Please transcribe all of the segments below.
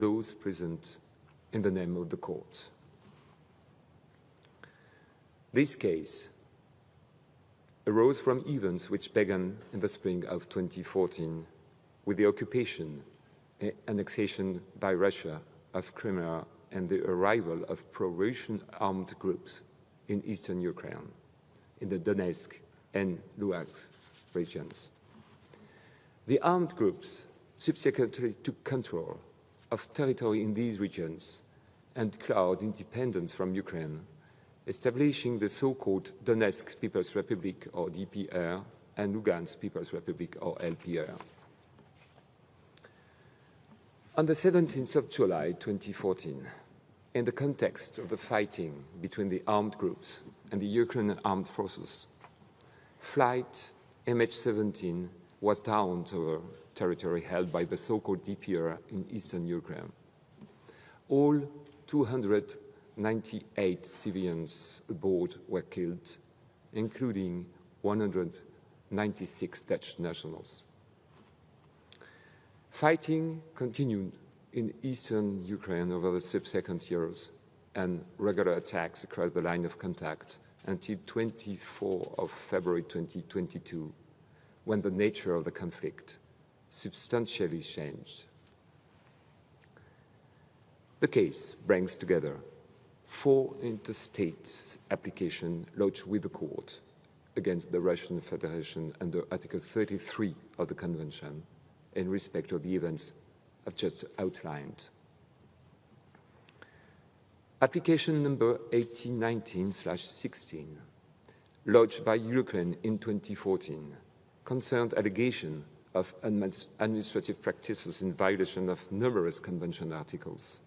those present in the name of the court. This case arose from events which began in the spring of 2014 with the occupation and annexation by Russia of Crimea and the arrival of pro-Russian armed groups in eastern Ukraine, in the Donetsk and Luhansk regions. The armed groups subsequently took control of territory in these regions and declared independence from Ukraine, establishing the so-called Donetsk People's Republic, or DPR, and Luhansk People's Republic, or LPR. On the 17th of July 2014, in the context of the fighting between the armed groups and the Ukrainian armed forces, flight MH17 was downed to territory held by the so-called DPR in eastern Ukraine. All 298 civilians aboard were killed, including 196 Dutch nationals. Fighting continued in eastern Ukraine over the subsequent years and regular attacks across the line of contact until 24 of February 2022, when the nature of the conflict substantially changed. The case brings together 4 interstate applications lodged with the court against the Russian Federation under Article 33 of the Convention in respect of the events I've just outlined. Application number 1819/16, lodged by Ukraine in 2014, concerned allegation of administrative practices in violation of numerous Convention articles.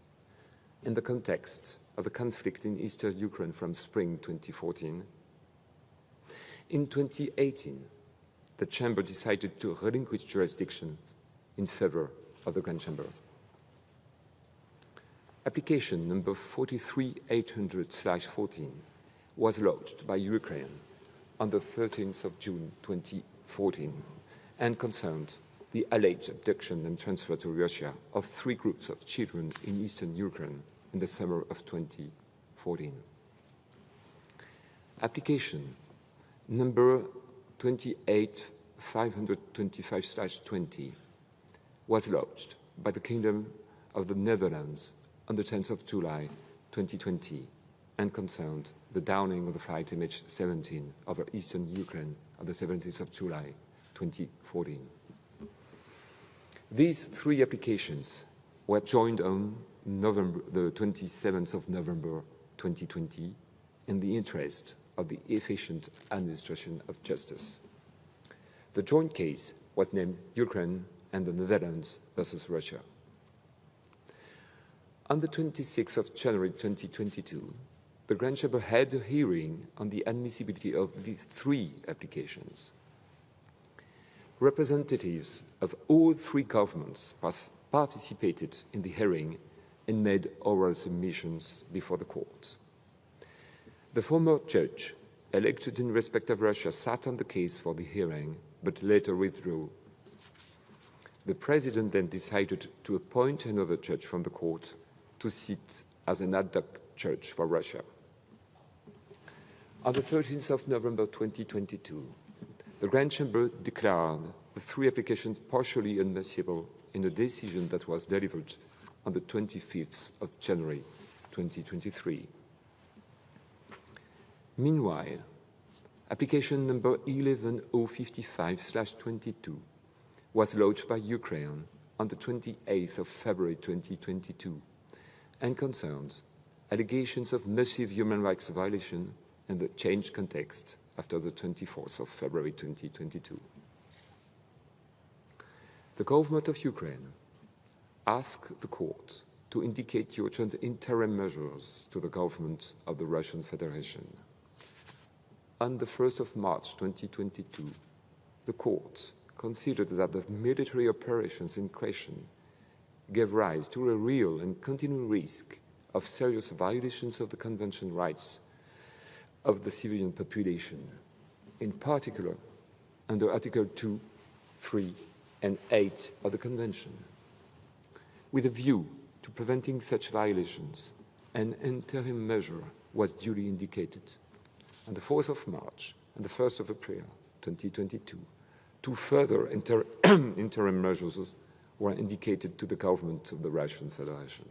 In the context of the conflict in eastern Ukraine from spring 2014, in 2018, the Chamber decided to relinquish jurisdiction in favor of the Grand Chamber. Application number 43800/14 was lodged by Ukraine on the 13th of June 2014 and concerned the alleged abduction and transfer to Russia of 3 groups of children in eastern Ukraine in the summer of 2014. Application number 28525/20 was lodged by the Kingdom of the Netherlands on the 10th of July 2020 and concerned the downing of the flight MH17 over eastern Ukraine on the 17th of July 2014. These 3 applications were joined on the 27th of November 2020 in the interest of the efficient administration of justice. The joint case was named Ukraine and the Netherlands versus Russia. On the 26th of January 2022, the Grand Chamber held a hearing on the admissibility of the 3 applications. Representatives of all 3 governments participated in the hearing and made oral submissions before the court. The former judge, elected in respect of Russia, sat on the case for the hearing, but later withdrew. The President then decided to appoint another judge from the court to sit as an ad hoc judge for Russia. On the 13th of November 2022, the Grand Chamber declared the 3 applications partially admissible in a decision that was delivered on the 25th of January 2023. Meanwhile, application number 11055/22 was lodged by Ukraine on the 28th of February 2022 and concerned allegations of massive human rights violation in the changed context after the 24th of February 2022. The government of Ukraine asked the court to indicate urgent interim measures to the government of the Russian Federation. On the 1st of March 2022, the court considered that the military operations in question gave rise to a real and continuing risk of serious violations of the Convention rights of the civilian population, in particular under Article 2, 3, and 8 of the Convention, with a view to preventing such violations, an interim measure was duly indicated on the 4th of March and the 1st of April 2022. Two further interim measures were indicated to the government of the Russian Federation.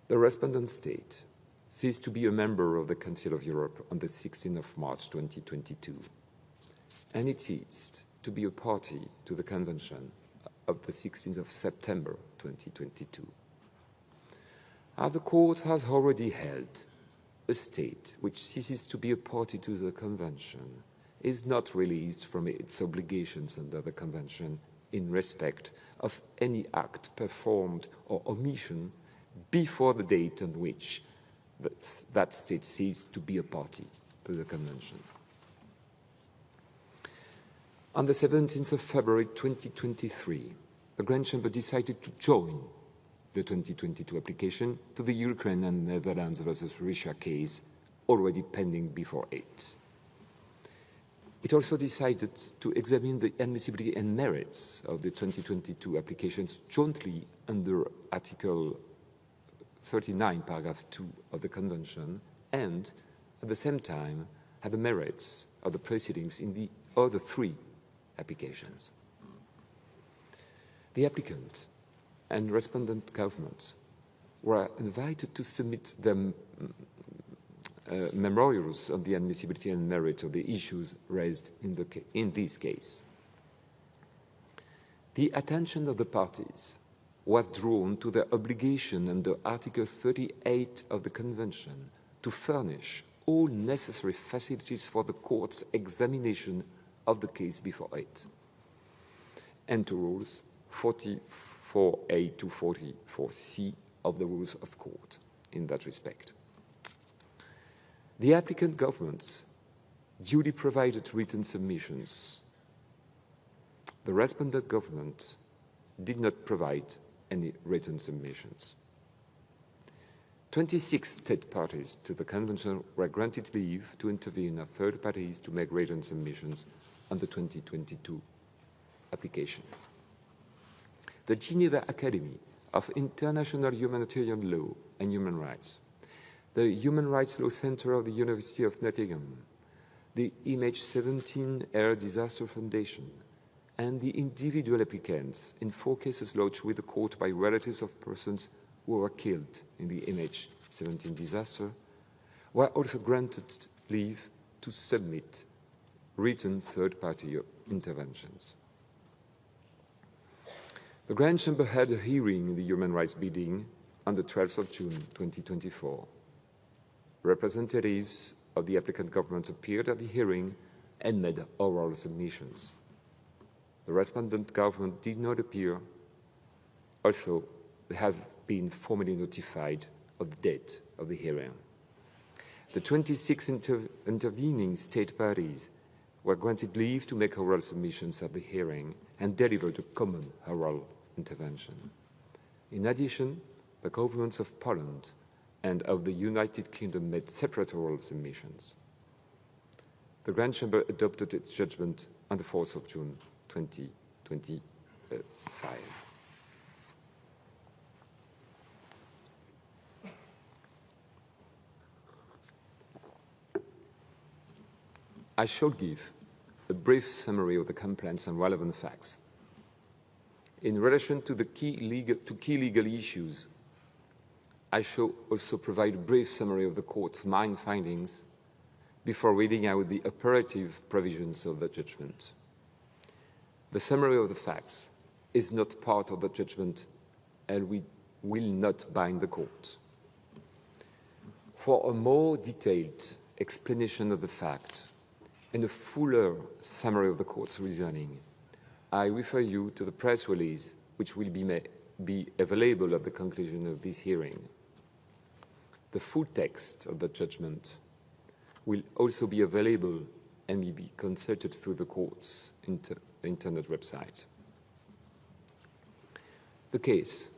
The respondent state ceased to be a member of the Council of Europe on the 16th of March 2022, and it ceased to be a party to the Convention of the 16th of September 2022. As the Court has already held, a state which ceases to be a party to the Convention is not released from its obligations under the Convention in respect of any act performed or omission before the date on which that state ceased to be a party to the Convention. On the 17th of February 2023, the Grand Chamber decided to join the 2022 application to the Ukraine and Netherlands versus Russia case already pending before it. It also decided to examine the admissibility and merits of the 2022 applications jointly under Article 39, paragraph 2 of the Convention, and at the same time have the merits of the proceedings in the other three applications. The applicant and respondent governments were invited to submit their memorials on the admissibility and merit of the issues raised in this case. The attention of the parties was drawn to their obligation under Article 38 of the Convention to furnish all necessary facilities for the Court's examination of the case before it, and to Rules 44A to 44C of the Rules of Court in that respect. The applicant governments duly provided written submissions. The respondent government did not provide any written submissions. 26 state parties to the Convention were granted leave to intervene as third parties to make written submissions on the 2022 application. The Geneva Academy of International Humanitarian Law and Human Rights, the Human Rights Law Center of the University of Nottingham, the MH17 Air Disaster Foundation, and the individual applicants in 4 cases lodged with the court by relatives of persons who were killed in the MH17 disaster, were also granted leave to submit written third-party interventions. The Grand Chamber held a hearing in the Human Rights Building on the 12th of June 2024. Representatives of the applicant governments appeared at the hearing and made oral submissions. The respondent government did not appear, also they have been formally notified of the date of the hearing. The 26 intervening state parties were granted leave to make oral submissions at the hearing and delivered a common oral intervention. In addition, the governments of Poland and of the United Kingdom made separate oral submissions. The Grand Chamber adopted its judgment on the 4th of June 2025. I shall give a brief summary of the complaints and relevant facts. In relation to the key legal issues, I shall also provide a brief summary of the Court's main findings before reading out the operative provisions of the judgment. The summary of the facts is not part of the judgment and we will not bind the Court. For a more detailed explanation of the fact and a fuller summary of the Court's reasoning, I refer you to the press release which will be available at the conclusion of this hearing. The full text of the judgment will also be available and may be consulted through the Court's internet website. The case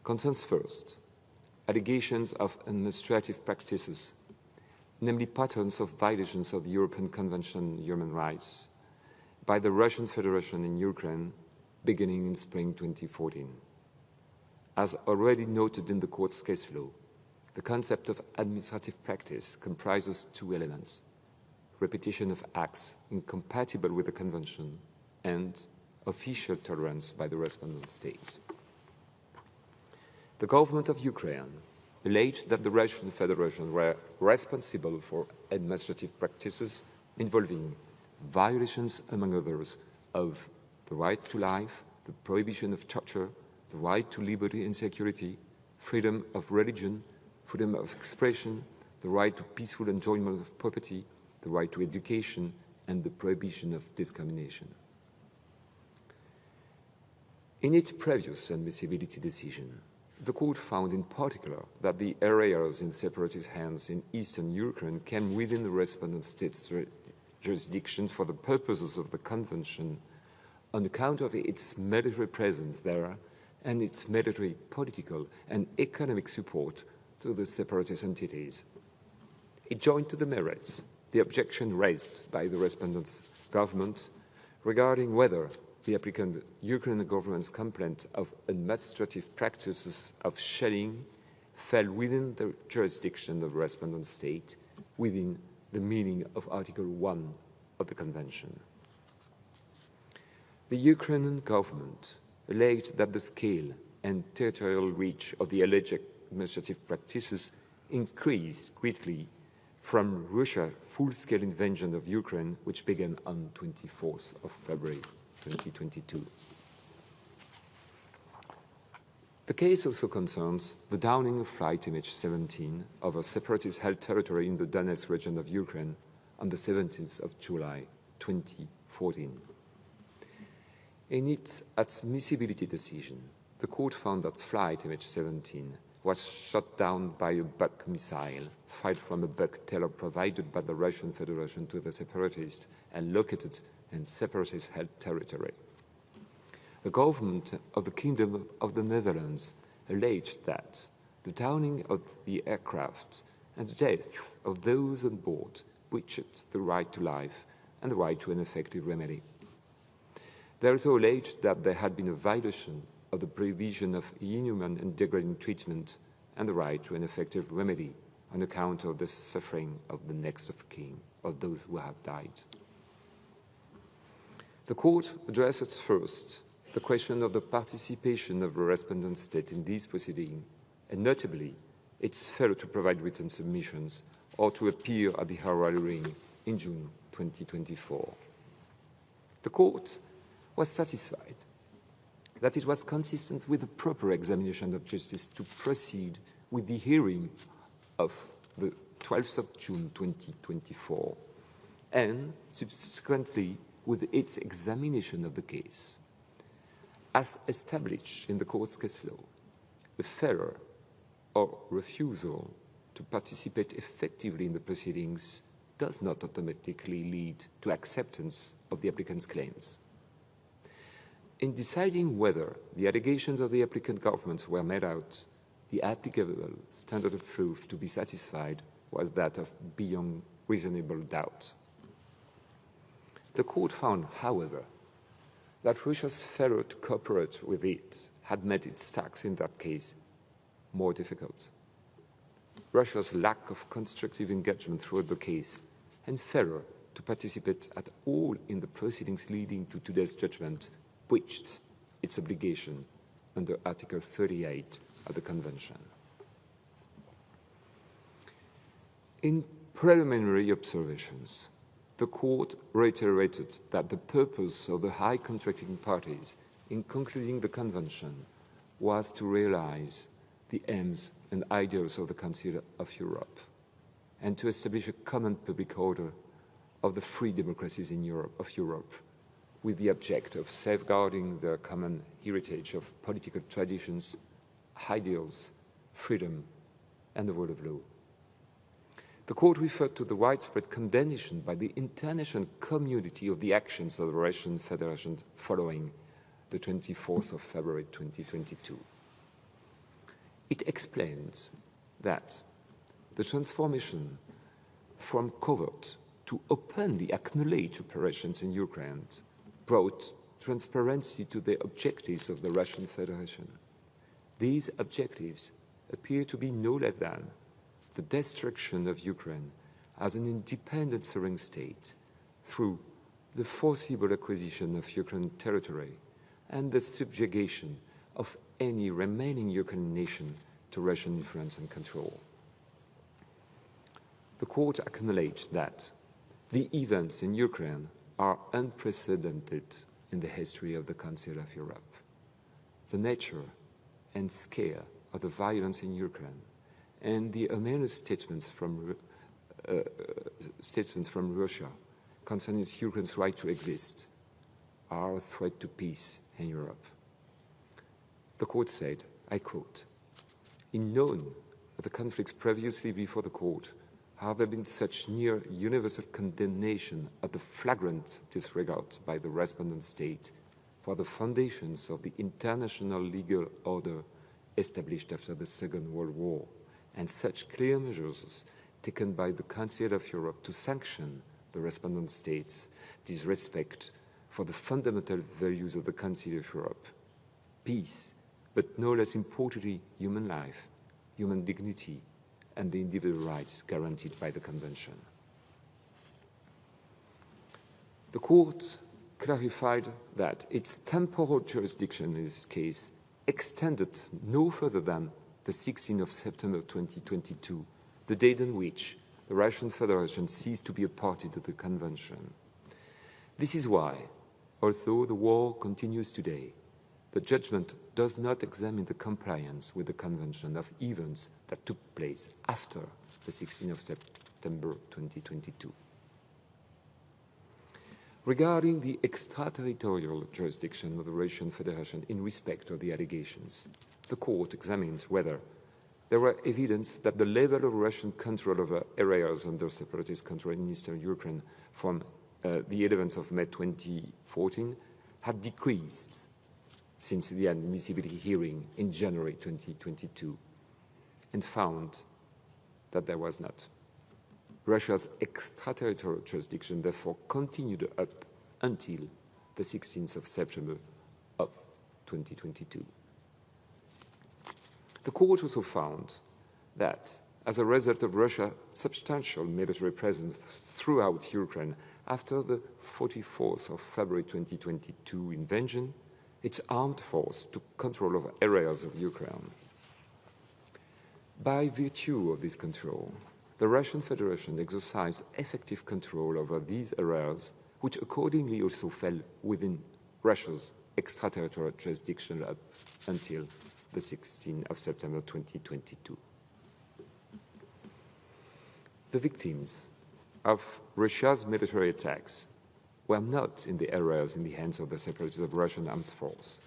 concerns first allegations of administrative practices, namely patterns of violations of the European Convention on Human Rights by the Russian Federation in Ukraine beginning in spring 2014. As already noted in the Court's case law, the concept of administrative practice comprises two elements: repetition of acts incompatible with the Convention and official tolerance by the respondent state. The government of Ukraine alleged that the Russian Federation were responsible for administrative practices involving violations, among others, of the right to life, the prohibition of torture, the right to liberty and security, freedom of religion, freedom of expression, the right to peaceful enjoyment of property, the right to education, and the prohibition of discrimination. In its previous admissibility decision, the Court found in particular that the areas in separatist hands in eastern Ukraine came within the respondent state's jurisdiction for the purposes of the Convention on account of its military presence there and its military, political, and economic support to the separatist entities. It joined to the merits the objection raised by the respondent's government regarding whether the applicant Ukrainian government's complaint of administrative practices of shelling fell within the jurisdiction of the respondent state within the meaning of Article 1 of the Convention. The Ukrainian government alleged that the scale and territorial reach of the alleged administrative practices increased greatly from Russia's full-scale invasion of Ukraine, which began on 24th of February 2022. The case also concerns the downing of flight MH17 over separatist-held territory in the Donetsk region of Ukraine on the 17th of July 2014. In its admissibility decision, the Court found that flight MH17 was shot down by a Buk missile fired from a Buk tailor provided by the Russian Federation to the separatists and located in separatist-held territory. The government of the Kingdom of the Netherlands alleged that the downing of the aircraft and the death of those on board breached the right to life and the right to an effective remedy. They also alleged that there had been a violation of the prohibition of inhuman and degrading treatment and the right to an effective remedy on account of the suffering of the next of kin of those who have died. The Court addressed first the question of the participation of the respondent state in these proceedings, and notably its failure to provide written submissions or to appear at the oral hearing in June 2024. The Court was satisfied that it was consistent with the proper examination of justice to proceed with the hearing of the 12th of June 2024 and subsequently with its examination of the case. As established in the Court's case law, the failure or refusal to participate effectively in the proceedings does not automatically lead to acceptance of the applicant's claims. In deciding whether the allegations of the applicant governments were made out, the applicable standard of proof to be satisfied was that of beyond reasonable doubt. The Court found, however, that Russia's failure to cooperate with it had made its task in that case more difficult. Russia's lack of constructive engagement throughout the case and failure to participate at all in the proceedings leading to today's judgment breached its obligation under Article 38 of the Convention. In preliminary observations, the Court reiterated that the purpose of the high contracting parties in concluding the Convention was to realize the aims and ideals of the Council of Europe and to establish a common public order of the free democracies in Europe, with the object of safeguarding their common heritage of political traditions, ideals, freedom, and the rule of law. The Court referred to the widespread condemnation by the international community of the actions of the Russian Federation following the 24th of February 2022. It explained that the transformation from covert to openly acknowledged operations in Ukraine brought transparency to the objectives of the Russian Federation. These objectives appear to be no less than the destruction of Ukraine as an independent sovereign state through the forcible acquisition of Ukrainian territory and the subjugation of any remaining Ukrainian nation to Russian influence and control. The Court acknowledged that the events in Ukraine are unprecedented in the history of the Council of Europe. The nature and scale of the violence in Ukraine and the ominous statements from Russia concerning Ukraine's right to exist are a threat to peace in Europe. The Court said, I quote, "In none of the conflicts previously before the Court have there been such near universal condemnation of the flagrant disregard by the respondent state for the foundations of the international legal order established after the Second World War, and such clear measures taken by the Council of Europe to sanction the respondent states' disrespect for the fundamental values of the Council of Europe, peace, but no less importantly, human life, human dignity, and the individual rights guaranteed by the Convention." The Court clarified that its temporal jurisdiction in this case extended no further than the 16th of September 2022, the date on which the Russian Federation ceased to be a party to the Convention. This is why, although the war continues today, the judgment does not examine the compliance with the Convention of events that took place after the 16th of September 2022. Regarding the extraterritorial jurisdiction of the Russian Federation in respect of the allegations, the Court examined whether there were evidence that the level of Russian control over areas under separatist control in eastern Ukraine from the 11th of May 2014 had decreased since the admissibility hearing in January 2022, and found that there was not. Russia's extraterritorial jurisdiction therefore continued up until the 16th of September of 2022. The Court also found that, as a result of Russia's substantial military presence throughout Ukraine after the 24th of February 2022 invasion, its armed force took control of areas of Ukraine. By virtue of this control, the Russian Federation exercised effective control over these areas, which accordingly also fell within Russia's extraterritorial jurisdiction up until the 16th of September 2022. The victims of Russia's military attacks were not in the areas in the hands of the separatists of Russian armed force,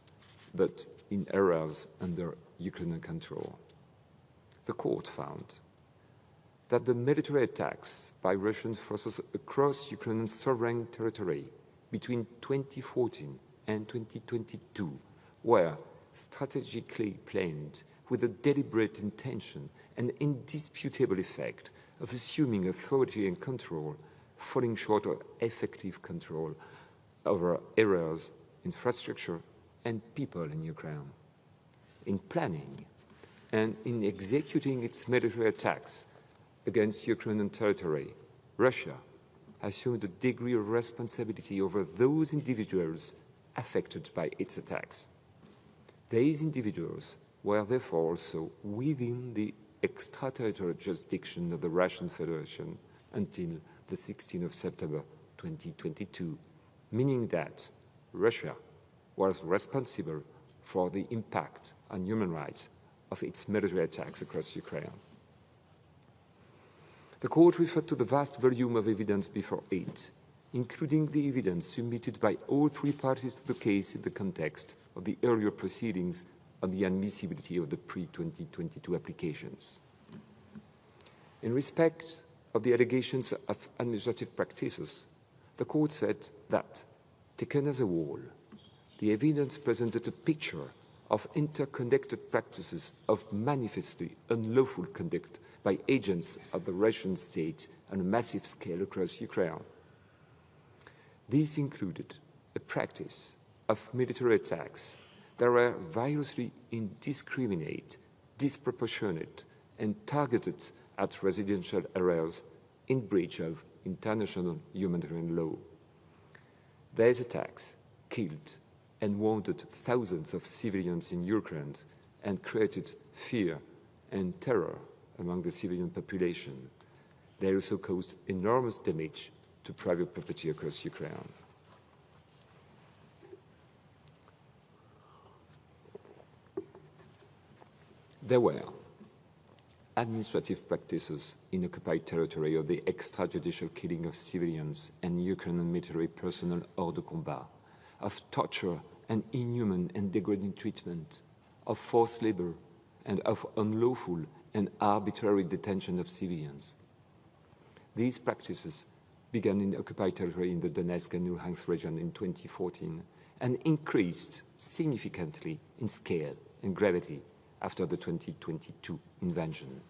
but in areas under Ukrainian control. The Court found that the military attacks by Russian forces across Ukrainian sovereign territory between 2014 and 2022 were strategically planned with a deliberate intention and indisputable effect of assuming authority and control, falling short of effective control over areas, infrastructure, and people in Ukraine. In planning and in executing its military attacks against Ukrainian territory, Russia assumed a degree of responsibility over those individuals affected by its attacks. These individuals were therefore also within the extraterritorial jurisdiction of the Russian Federation until the 16th of September 2022, meaning that Russia was responsible for the impact on human rights of its military attacks across Ukraine. The Court referred to the vast volume of evidence before it, including the evidence submitted by all three parties to the case in the context of the earlier proceedings on the admissibility of the pre-2022 applications. In respect of the allegations of administrative practices, the Court said that, taken as a whole, the evidence presented a picture of interconnected practices of manifestly unlawful conduct by agents of the Russian state on a massive scale across Ukraine. These included a practice of military attacks there were violently indiscriminate, disproportionate, and targeted at residential areas in breach of international humanitarian law. These attacks killed and wounded thousands of civilians in Ukraine and created fear and terror among the civilian population. They also caused enormous damage to private property across Ukraine. There were administrative practices in occupied territory of the extrajudicial killing of civilians and Ukrainian military personnel hors de combat, of torture and inhuman and degrading treatment, of forced labor, and of unlawful and arbitrary detention of civilians. These practices began in occupied territory in the Donetsk and Luhansk region in 2014 and increased significantly in scale and gravity after the 2022 invasion.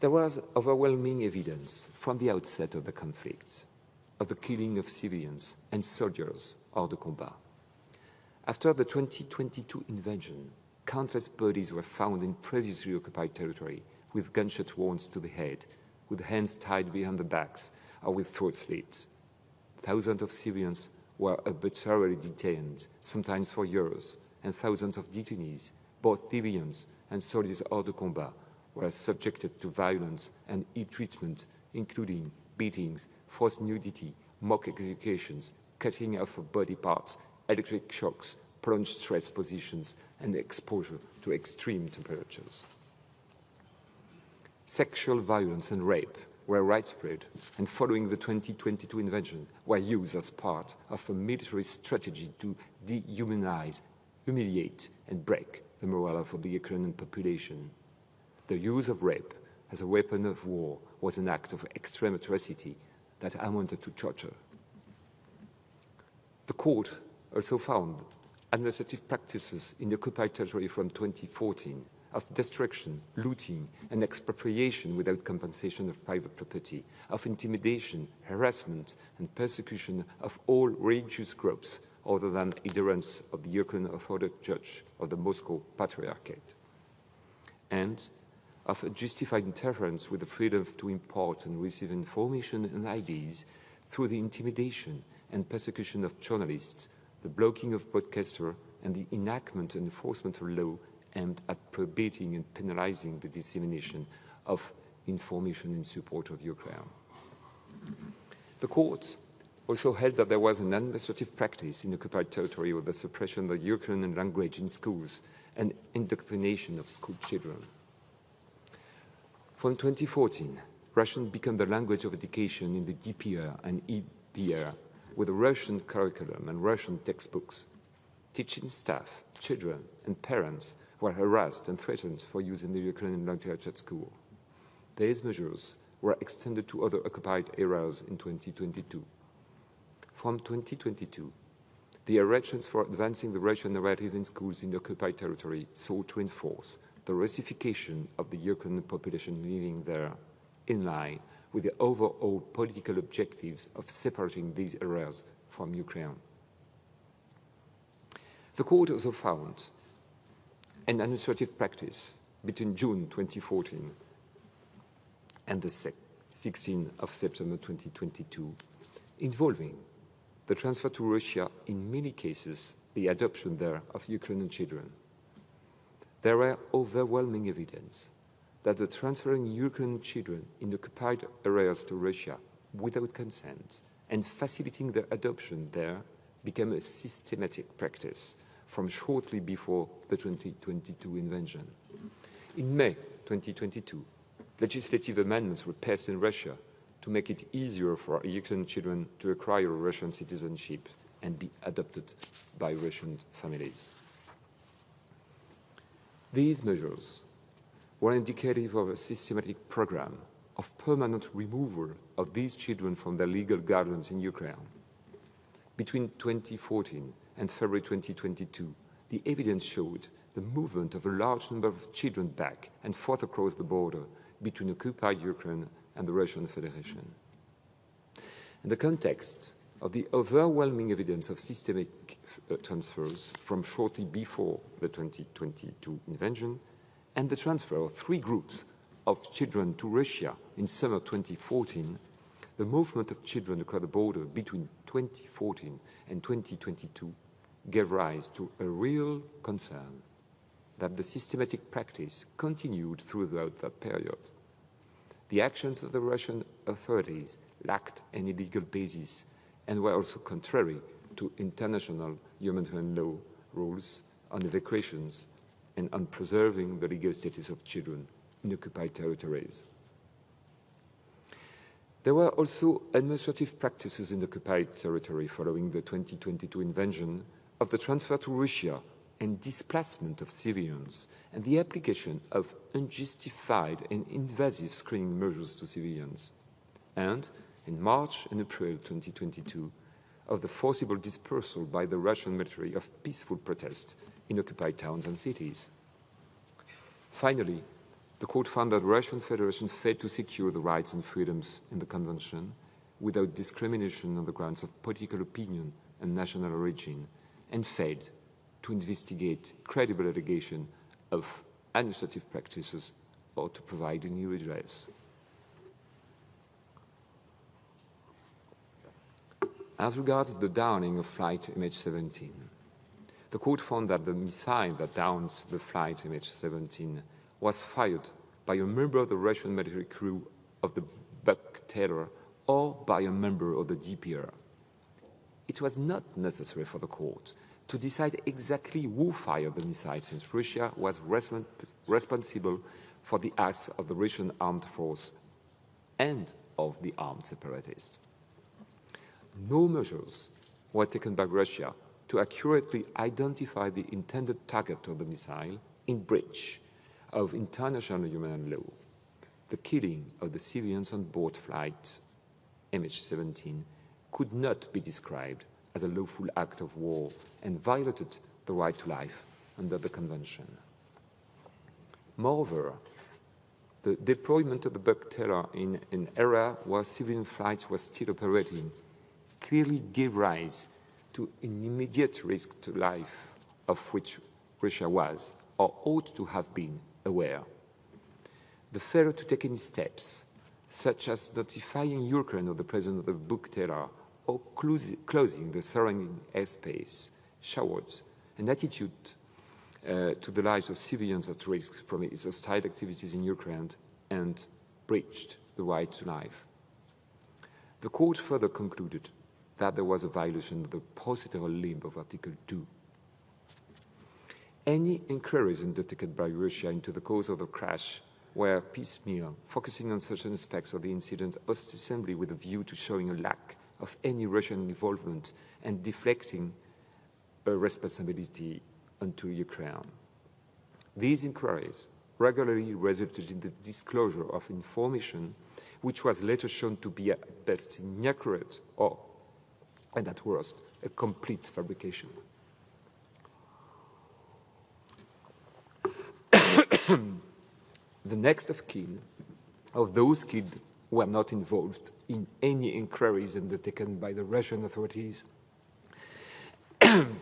There was overwhelming evidence from the outset of the conflict of the killing of civilians and soldiers hors de combat. After the 2022 invasion, countless bodies were found in previously occupied territory with gunshot wounds to the head, with hands tied behind the backs, or with throat slits. Thousands of civilians were arbitrarily detained, sometimes for years, and thousands of detainees, both civilians and soldiers hors de combat, were subjected to violence and ill treatment, including beatings, forced nudity, mock executions, cutting off of body parts, electric shocks, prolonged stress positions, and exposure to extreme temperatures. Sexual violence and rape were widespread, and following the 2022 invasion, were used as part of a military strategy to dehumanize, humiliate, and break the morale of the Ukrainian population. The use of rape as a weapon of war was an act of extreme atrocity that amounted to torture. The court also found administrative practices in the occupied territory from 2014 of destruction, looting, and expropriation without compensation of private property, of intimidation, harassment, and persecution of all religious groups other than adherents of the Ukrainian Orthodox Church of the Moscow Patriarchate, and of a justified interference with the freedom to import and receive information and ideas through the intimidation and persecution of journalists, the blocking of broadcasters, and the enactment and enforcement of law aimed at prohibiting and penalizing the dissemination of information in support of Ukraine. The court also held that there was an administrative practice in occupied territory of the suppression of the Ukrainian language in schools and indoctrination of school children. From 2014, Russian became the language of education in the DPR and EPR with a Russian curriculum and Russian textbooks. Teaching staff, children, and parents were harassed and threatened for using the Ukrainian language at school. These measures were extended to other occupied areas in 2022. From 2022, the arrangements for advancing the Russian narrative in schools in the occupied territory sought to enforce the Russification of the Ukrainian population living there, in line with the overall political objectives of separating these areas from Ukraine. The court also found an administrative practice between June 2014 and the 16th of September 2022 involving the transfer to Russia, in many cases, the adoption there of Ukrainian children. There were overwhelming evidence that the transferring Ukrainian children in occupied areas to Russia without consent and facilitating their adoption there became a systematic practice from shortly before the 2022 invasion. In May 2022, legislative amendments were passed in Russia to make it easier for Ukrainian children to acquire Russian citizenship and be adopted by Russian families. These measures were indicative of a systematic program of permanent removal of these children from their legal guardians in Ukraine. Between 2014 and February 2022, the evidence showed the movement of a large number of children back and forth across the border between occupied Ukraine and the Russian Federation. In the context of the overwhelming evidence of systemic transfers from shortly before the 2022 invasion and the transfer of 3 groups of children to Russia in summer 2014, the movement of children across the border between 2014 and 2022 gave rise to a real concern that the systematic practice continued throughout that period. The actions of the Russian authorities lacked any legal basis and were also contrary to international humanitarian law rules on evacuations and on preserving the legal status of children in occupied territories. There were also administrative practices in occupied territory following the 2022 invasion of the transfer to Russia and displacement of civilians and the application of unjustified and invasive screening measures to civilians. And in March and April 2022, of the forcible dispersal by the Russian military of peaceful protest in occupied towns and cities. Finally, the court found that the Russian Federation failed to secure the rights and freedoms in the Convention without discrimination on the grounds of political opinion and national origin, and failed to investigate credible allegation of administrative practices or to provide any redress. As regards the downing of flight MH17, the court found that the missile that downed the flight MH17 was fired by a member of the Russian military crew of the Buck-Taylor or by a member of the DPR. It was not necessary for the court to decide exactly who fired the missile, since Russia was responsible for the acts of the Russian armed force and of the armed separatists. No measures were taken by Russia to accurately identify the intended target of the missile in breach of international human law. The killing of the civilians on board flight MH17 could not be described as a lawful act of war and violated the right to life under the Convention. Moreover, the deployment of the Buck-Taylor in an era where civilian flights were still operating clearly gave rise to an immediate risk to life of which Russia was or ought to have been aware. The failure to take any steps, such as notifying Ukraine of the presence of the Buck-Taylor or closing the surrounding airspace, showed an attitude to the lives of civilians at risk from its hostile activities in Ukraine and breached the right to life. The court further concluded that there was a violation of the procedural limb of Article 2. Any inquiries undertaken by Russia into the cause of the crash were piecemeal, focusing on certain aspects of the incident ostensibly with a view to showing a lack of any Russian involvement and deflecting a responsibility onto Ukraine. These inquiries regularly resulted in the disclosure of information which was later shown to be at best inaccurate or, and at worst, a complete fabrication. The next of kin of those killed were not involved in any inquiries undertaken by the Russian authorities and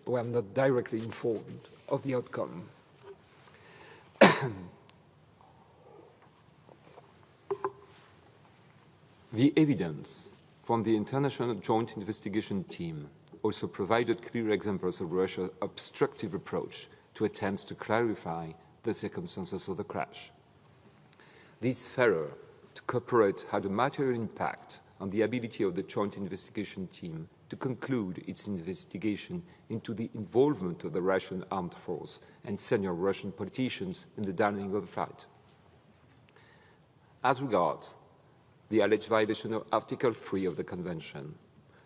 were not directly informed of the outcome. The evidence from the International Joint Investigation Team also provided clear examples of Russia's obstructive approach to attempts to clarify the circumstances of the crash. This failure to cooperate had a material impact on the ability of the Joint Investigation Team to conclude its investigation into the involvement of the Russian armed force and senior Russian politicians in the downing of the flight. As regards the alleged violation of Article 3 of the Convention,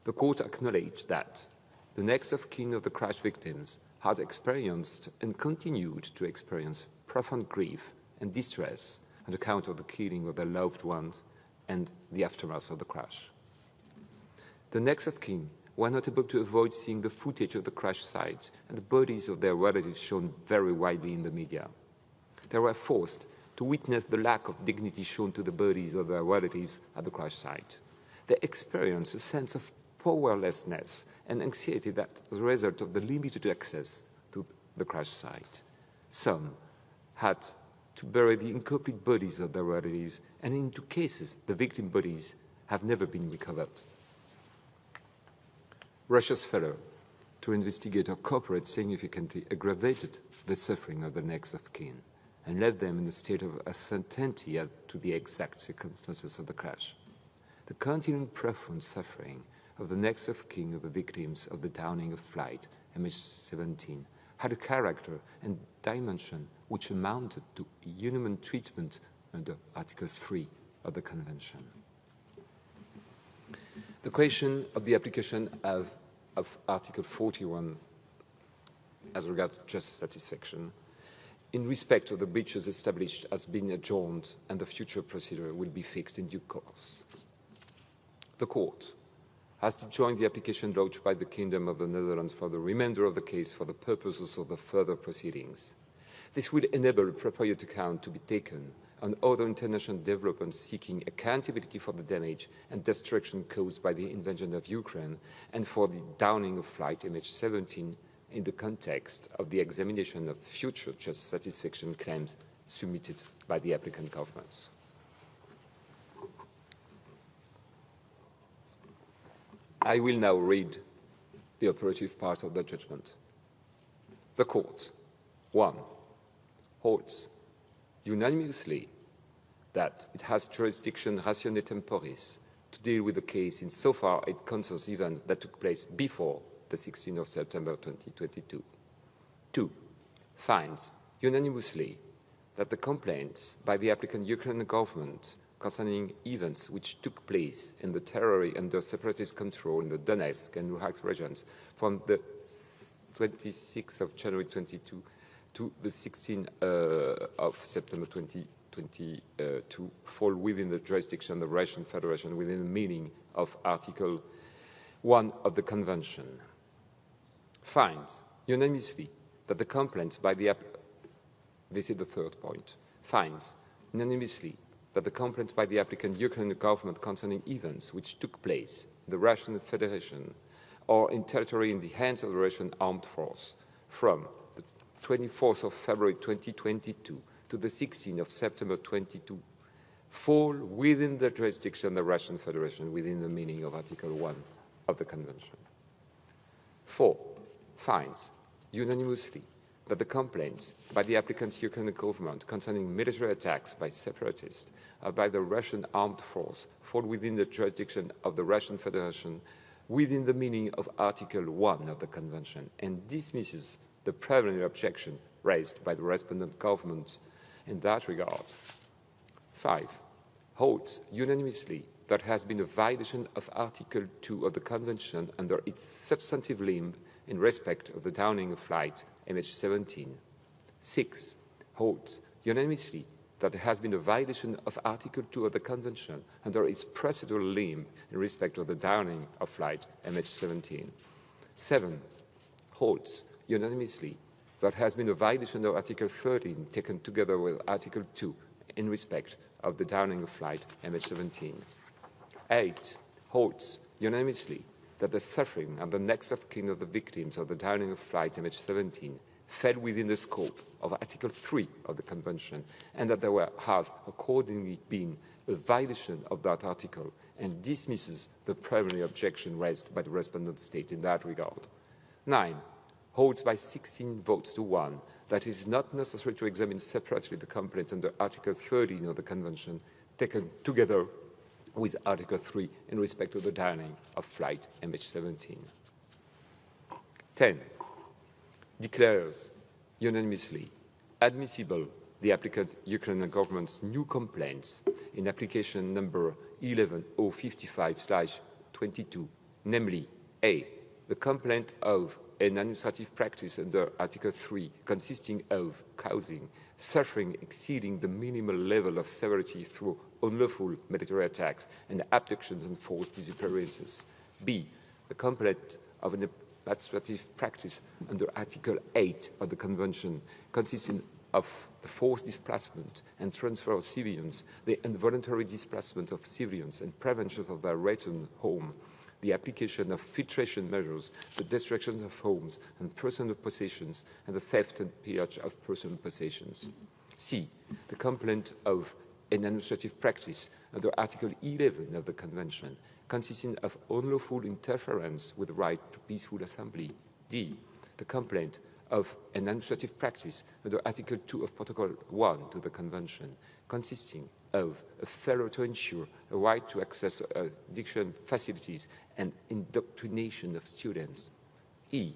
the court acknowledged that the next of kin of the crash victims had experienced and continued to experience profound grief and distress on account of the killing of their loved ones and the aftermath of the crash. The next of kin were not able to avoid seeing the footage of the crash site and the bodies of their relatives shown very widely in the media. They were forced to witness the lack of dignity shown to the bodies of their relatives at the crash site. they experience a sense of powerlessness and anxiety that was a result of the limited access to the crash site. Some had to bury the incomplete bodies of their relatives, and in 2 cases, the victim bodies have never been recovered. Russia's failure to investigate or cooperate significantly aggravated the suffering of the next of kin and led them in a state of uncertainty as to the exact circumstances of the crash. The continuing profound suffering of the next of kin of the victims of the downing of flight MH17 had a character and dimension which amounted to inhuman treatment under Article 3 of the Convention. The question of the application of Article 41 as regards just satisfaction in respect of the breaches established as being adjourned and the future procedure will be fixed in due course. The Court has to join the application lodged by the Kingdom of the Netherlands for the remainder of the case for the purposes of the further proceedings. This will enable appropriate account to be taken on other international developments seeking accountability for the damage and destruction caused by the invasion of Ukraine and for the downing of flight MH17 in the context of the examination of future just satisfaction claims submitted by the applicant governments. I will now read the operative part of the judgment. The Court, 1, holds unanimously that it has jurisdiction ratione temporis to deal with the case insofar it concerns events that took place before the 16th of September 2022. 2, finds unanimously that the complaints by the applicant Ukrainian government concerning events which took place in the territory under separatist control in the Donetsk and Luhansk regions from the 26th of January 22 to the 16th of September 2022 fall within the jurisdiction of the Russian Federation within the meaning of Article 1 of the Convention. Finds unanimously that the complaints by the this is the third point. Finds unanimously that the complaints by the applicant Ukrainian government concerning events which took place in the Russian Federation or in territory in the hands of the Russian armed force from the 24th of February 2022 to the 16th of September 2022 fall within the jurisdiction of the Russian Federation within the meaning of Article 1 of the Convention. 4. Finds unanimously that the complaints by the applicant's Ukrainian government concerning military attacks by separatists or by the Russian armed force fall within the jurisdiction of the Russian Federation within the meaning of Article 1 of the Convention and dismisses the preliminary objection raised by the respondent government in that regard. 5. Holds unanimously that has been a violation of Article 2 of the Convention under its substantive limb in respect of the downing of flight MH17. 6. Holds unanimously that there has been a violation of Article 2 of the Convention under its procedural limb in respect of the downing of flight MH17. 7. Holds unanimously that has been a violation of Article 13 taken together with Article 2 in respect of the downing of flight MH17. 8. Holds unanimously that the suffering and the next of kin of the victims of the downing of flight MH17 fell within the scope of Article 3 of the Convention and that there has accordingly been a violation of that article and dismisses the preliminary objection raised by the respondent state in that regard. 9. Holds by 16 votes to 1 that it is not necessary to examine separately the complaint under Article 13 of the Convention taken together with Article 3 in respect of the downing of flight MH17. 10. Declares unanimously admissible the applicant Ukrainian government's new complaints in application number 11055/22, namely A. The complaint of an administrative practice under Article 3 consisting of causing suffering exceeding the minimal level of severity through unlawful military attacks and abductions and forced disappearances. B. The complaint of an administrative practice under Article 8 of the Convention consisting of the forced displacement and transfer of civilians, the involuntary displacement of civilians and prevention of their return home, the application of filtration measures, the destruction of homes and personal possessions, and the theft and pillage of personal possessions. C. The complaint of an administrative practice under Article 11 of the Convention, consisting of unlawful interference with the right to peaceful assembly. D. The complaint of an administrative practice under Article 2 of Protocol 1 to the Convention, consisting of a failure to ensure a right to access education facilities and indoctrination of students. E.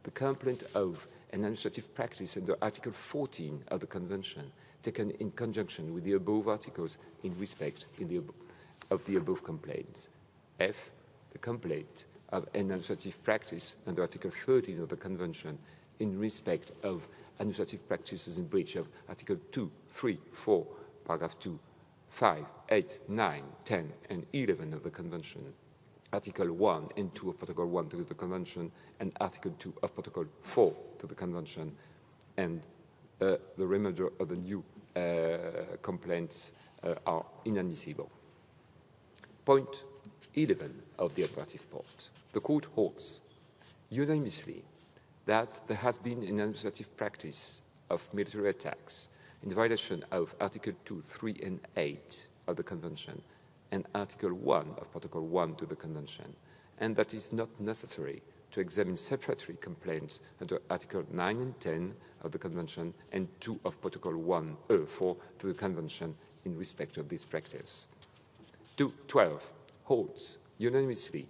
The complaint of an administrative practice under Article 14 of the Convention, taken in conjunction with the above articles in respect of the above complaints. F. The complaint of an administrative practice under Article 13 of the Convention in respect of administrative practices in breach of Article 2, 3, 4, Paragraph 2, 5, 8, 9, 10, and 11 of the Convention, Article 1 and 2 of Protocol 1 to the Convention, and Article 2 of Protocol 4 to the Convention, and the remainder of the new complaints are inadmissible. Point 11 of the operative part. The Court holds unanimously that there has been an administrative practice of military attacks in violation of Article 2, 3, and 8 of the Convention and Article 1 of Protocol 1 to the Convention, and that it is not necessary to examine separately complaints under Article 9 and 10 of the Convention and 2 of Protocol 4 to the Convention in respect of this practice. 12 holds unanimously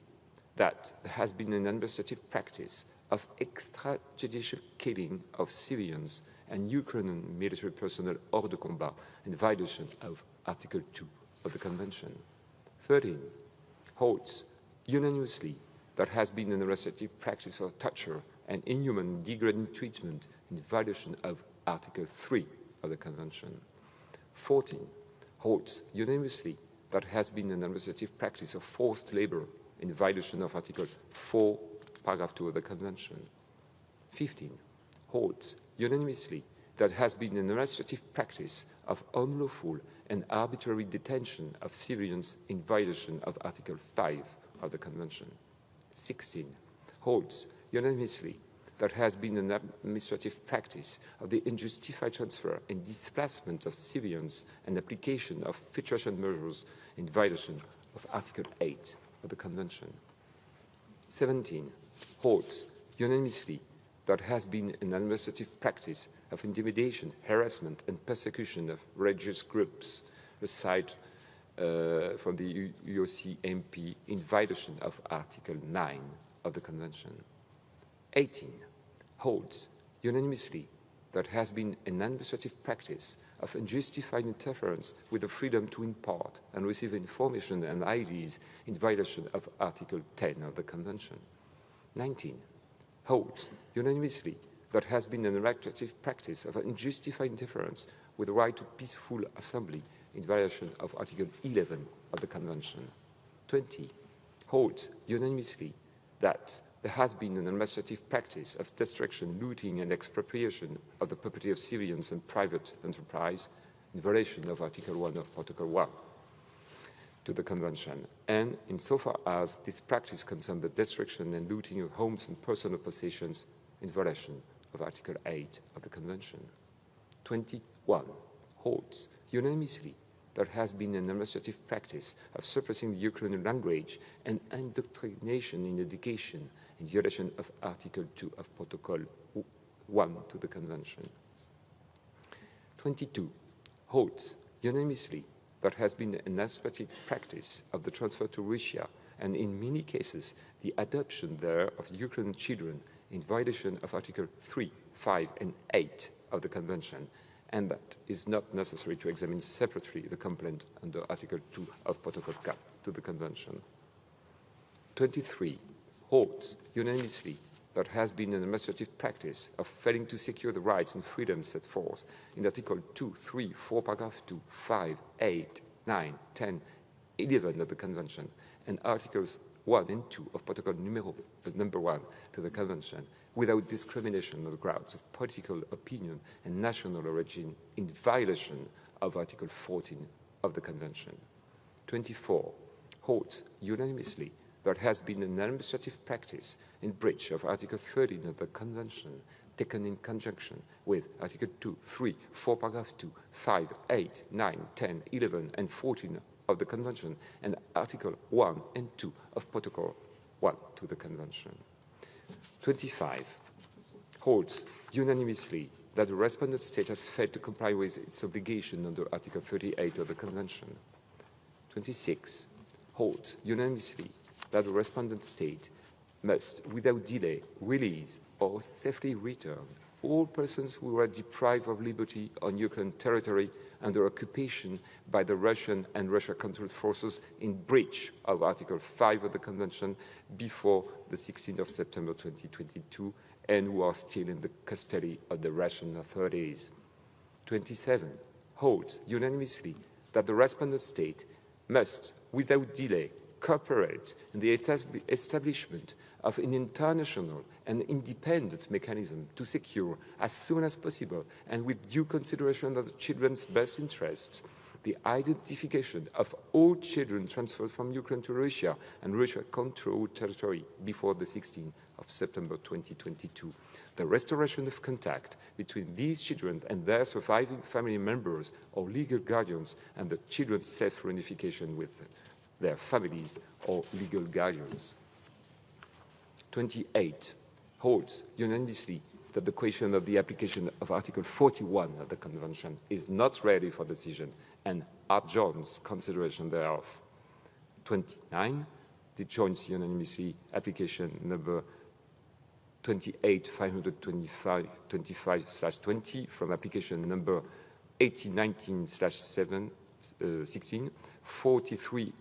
that there has been an administrative practice of extrajudicial killing of civilians and Ukrainian military personnel hors de combat in violation of Article 2 of the Convention. 13 holds unanimously there has been an administrative practice of torture and inhuman degrading treatment in violation of Article 3 of the Convention. 14 holds unanimously there has been an administrative practice of forced labor in violation of Article 4, Paragraph 2 of the Convention. 15 holds unanimously there has been an administrative practice of unlawful and arbitrary detention of civilians in violation of Article 5 of the Convention. 16 holds unanimously there has been an administrative practice of the unjustified transfer and displacement of civilians and application of filtration measures in violation of Article 8 of the Convention. 17 holds unanimously there has been an administrative practice of intimidation, harassment, and persecution of religious groups, aside from the UOC MP in violation of Article 9 of the Convention. 18 holds unanimously there has been an administrative practice of unjustified interference with the freedom to impart and receive information and IDs in violation of Article 10 of the Convention. 19 holds unanimously there has been an administrative practice of unjustified interference with the right to peaceful assembly in violation of Article 11 of the Convention. 20 holds unanimously that there has been an administrative practice of destruction, looting, and expropriation of the property of civilians and private enterprise in violation of Article 1 of Protocol 1 to the Convention, and insofar as this practice concerns the destruction and looting of homes and personal possessions in violation of Article 8 of the Convention. 21 holds unanimously there has been an administrative practice of suppressing the Ukrainian language and indoctrination in education in violation of Article 2 of Protocol 1 to the Convention. 22 holds unanimously there has been an administrative practice of the transfer to Russia and in many cases the adoption there of Ukrainian children in violation of Article 3, 5, and 8 of the Convention, and that is not necessary to examine separately the complaint under Article 2 of Protocol 4 to the Convention. 23 holds unanimously there has been an administrative practice of failing to secure the rights and freedoms set forth in Article 2, 3, 4, Paragraph 2, 5, 8, 9, 10, 11 of the Convention, and Articles 1 and 2 of Protocol number 1 to the Convention, without discrimination on the grounds of political opinion and national origin in violation of Article 14 of the Convention. 24. Holds unanimously there has been an administrative practice in breach of Article 13 of the Convention taken in conjunction with Article 2, 3, 4, paragraph 2, 5, 8, 9, 10, 11, and 14 of the Convention, and Article 1 and 2 of Protocol 1 to the Convention. 25. Holds unanimously that the respondent state has failed to comply with its obligation under Article 38 of the Convention. 26. Holds unanimously that the respondent state must, without delay, release or safely return all persons who were deprived of liberty on Ukrainian territory under occupation by the Russian and Russia-controlled forces in breach of Article 5 of the Convention before the 16th of September 2022 and who are still in the custody of the Russian authorities. 27. Holds unanimously that the respondent state must, without delay, cooperate in the establishment of an international and independent mechanism to secure, as soon as possible and with due consideration of the children's best interests, the identification of all children transferred from Ukraine to Russia and Russia-controlled territory before the 16th of September 2022, the restoration of contact between these children and their surviving family members or legal guardians, and the children's safe reunification with their families or legal guardians. 28. Holds unanimously that the question of the application of Article 41 of the Convention is not ready for decision and adjourns consideration thereof. 29. Joins unanimously application number 28/525/20 from application number 8019/16, 43